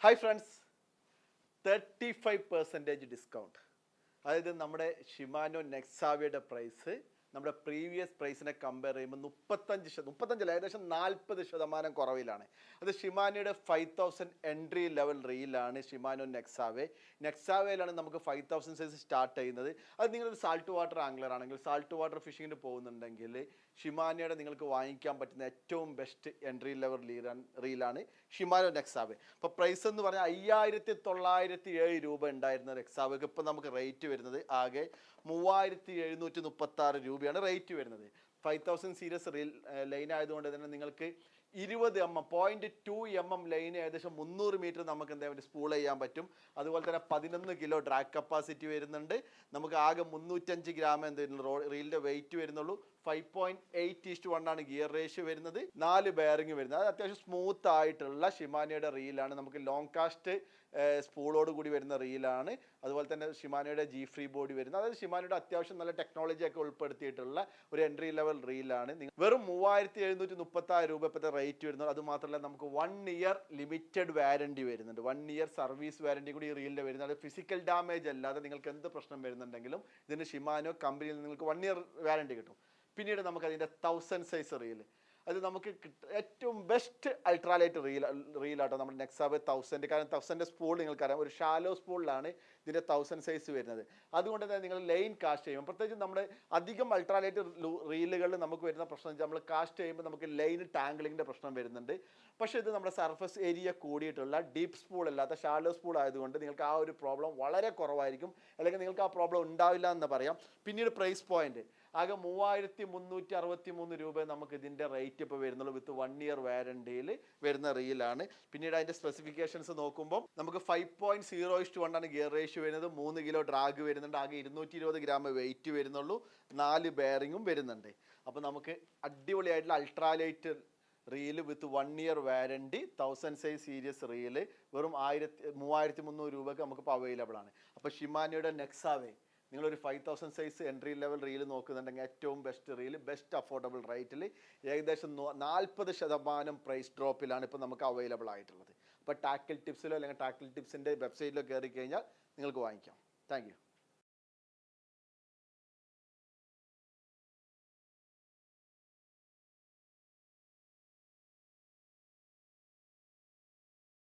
Hi friends, 35% discount. അതായത് നമ്മുടെ Shimano നെക്സാവയുടെ price നമ്മുടെ പ്രീവിയസ് പ്രൈസിനെ കമ്പയർ ചെയ്യുമ്പോൾ 35 ഏകദേശം 40% കുറവിലാണ്. അത് ഷിമാനോയുടെ 5000 എൻട്രി ലെവൽ റീലാണ്. ഷിമാനോ നെക്സാവയിലാണ് നമുക്ക് 5000 സൈസ് സ്റ്റാർട്ട് ചെയ്യുന്നത്. അത് നിങ്ങളൊരു സാൾട്ട് വാട്ടർ ആംഗ്ലർ ആണെങ്കിൽ, സാൾട്ട് വാട്ടർ ഫിഷിങ്ങിന് പോകുന്നുണ്ടെങ്കിൽ ഷിമാനോയുടെ നിങ്ങൾക്ക് വാങ്ങിക്കാൻ പറ്റുന്ന ഏറ്റവും ബെസ്റ്റ് എൻട്രി ലെവൽ റീലാണ് ഷിമാനോ നെക്സാവെ. അപ്പോൾ പ്രൈസ് എന്ന് പറഞ്ഞാൽ 5907 രൂപ ഉണ്ടായിരുന്ന നെക്സാവയ്ക്ക് ഇപ്പോൾ നമുക്ക് റേറ്റ് വരുന്നത് ആകെ 3736 രൂപയാണ് റേറ്റ് വരുന്നത്. 5000 സീരീസ് ലൈൻ ആയതുകൊണ്ട് തന്നെ നിങ്ങൾക്ക് 20 mm 0.2 mm ലൈന് ഏകദേശം 300 മീറ്റർ നമുക്ക് എന്തായാലും സ്പൂൾ ചെയ്യാൻ പറ്റും. അതുപോലെ തന്നെ 11 കിലോ ഡ്രാഗ് കപ്പാസിറ്റി വരുന്നുണ്ട്. നമുക്ക് ആകെ 305 ഗ്രാം എന്തായിരുന്നു റീലിൻ്റെ വെയിറ്റ് വരുന്നുള്ളൂ. 5.8:1 ഗിയർ റേഷ്യോ വരുന്നത്. 4 ബെയറിംഗ് വരുന്നത്. അത് അത്യാവശ്യം സ്മൂത്ത് ആയിട്ടുള്ള ഷിമാനോയുടെ റീലാണ്. നമുക്ക് ലോങ് കാസ്റ്റ് സ്പൂളോട് കൂടി വരുന്ന റീലാണ്. അതുപോലെ തന്നെ ഷിമാനോയുടെ ജി ഫ്രീ ബോഡി വരുന്നത്. അതായത് ഷിമാനോയുടെ അത്യാവശ്യം നല്ല ടെക്നോളജി ഒക്കെ ഉൾപ്പെടുത്തിയിട്ടുള്ള ഒരു എൻട്രി ലെവൽ റീലാണ്. വെറും 3736 രൂപ ഇപ്പോഴത്തെ റേറ്റ് വരുന്നത്. അതുമാത്രമല്ല നമുക്ക് 1 ഇയർ ലിമിറ്റഡ് വാരണ്ടി വരുന്നുണ്ട്. 1 ഇയർ സർവീസ് വാരണ്ടി കൂടി ഈ റീലിൻ്റെ വരുന്നത്. ഫിസിക്കൽ ഡാമേജ് അല്ലാതെ നിങ്ങൾക്ക് എന്ത് പ്രശ്നം വരുന്നുണ്ടെങ്കിലും ഇതിന് ഷിമാനോ കമ്പനിയിൽ നിങ്ങൾക്ക് 1 ഇയർ വാരണ്ടി കിട്ടും. പിന്നീട് നമുക്ക് അതിൻ്റെ 1000 സൈസ് റീൽ, അത് നമുക്ക് ഏറ്റവും ബെസ്റ്റ് അൾട്രാലൈറ്റ് റീലാട്ടോ നമ്മുടെ നെക്സാവെ 1000. കാരണം 1000 സ്പൂൾ നിങ്ങൾക്കറിയാം, ഒരു ഷാലോ സ്പൂളിലാണ് ഇതിൻ്റെ 1000 സൈസ് വരുന്നത്. അതുകൊണ്ട് തന്നെ നിങ്ങൾ ലൈൻ കാസ്റ്റ് ചെയ്യും. പ്രത്യേകിച്ച് നമ്മുടെ അധികം അൾട്രാലൈറ്റ് റീലുകളിൽ നമുക്ക് വരുന്ന പ്രശ്നം വെച്ചാൽ നമ്മൾ കാസ്റ്റ് ചെയ്യുമ്പോൾ നമുക്ക് ലൈൻ ടാങ്കിളിങ്ങിൻ്റെ പ്രശ്നം വരുന്നുണ്ട്. പക്ഷേ ഇത് നമ്മുടെ സർഫസ് ഏരിയ കൂടിയിട്ടുള്ള ഡീപ്പ് സ്പൂൾ അല്ലാത്ത ഷാലോ സ്പൂൾ ആയതുകൊണ്ട് നിങ്ങൾക്ക് ആ ഒരു പ്രോബ്ലം വളരെ കുറവായിരിക്കും, അല്ലെങ്കിൽ നിങ്ങൾക്ക് ആ പ്രോബ്ലം ഉണ്ടാവില്ല എന്ന് പറയാം. പിന്നീട് പ്രൈസ് പോയിന്റ് ആകെ 3363 രൂപ നമുക്ക് ഇതിൻ്റെ റേറ്റ് ഇപ്പോൾ വരുന്നുള്ളൂ. വിത്ത് 1 ഇയർ വാരണ്ടിയിൽ വരുന്ന റീലാണ്. പിന്നീട് അതിൻ്റെ സ്പെസിഫിക്കേഷൻസ് നോക്കുമ്പോൾ നമുക്ക് 5.0:1 ഗിയർ റേഷ്യോ വരുന്നത്. 3 കിലോ ഡ്രാഗ് വരുന്നുണ്ട്. ആകെ 220 ഗ്രാം വെയിറ്റ് വരുന്നുള്ളൂ. 4 ബെയറിങ്ങും വരുന്നുണ്ട്. അപ്പോൾ നമുക്ക് അടിപൊളിയായിട്ടുള്ള അൾട്രാലൈറ്റ് റീല് വിത്ത് 1 year warranty 1000 size series reel വെറും 3300 രൂപയ്ക്ക് നമുക്കിപ്പോൾ അവൈലബിൾ ആണ്. അപ്പോൾ ഷിമാനോയുടെ നെക്സാവെ നിങ്ങളൊരു 5000 സൈസ് എൻട്രി ലെവൽ റീൽ നോക്കുന്നുണ്ടെങ്കിൽ ഏറ്റവും ബെസ്റ്റ് റീൽ, ബെസ്റ്റ് അഫോർഡബിൾ റേറ്റിൽ ഏകദേശം 40% പ്രൈസ് ഡ്രോപ്പിലാണ് ഇപ്പോൾ നമുക്ക് അവൈലബിൾ ആയിട്ടുള്ളത്. അപ്പോൾ ടാക്കിൾ ടിപ്സിലോ അല്ലെങ്കിൽ ടാക്കിൾ ടിപ്സിൻ്റെ വെബ്സൈറ്റിലോ കയറി കഴിഞ്ഞാൽ നിങ്ങൾക്ക് വാങ്ങിക്കാം. Thank you.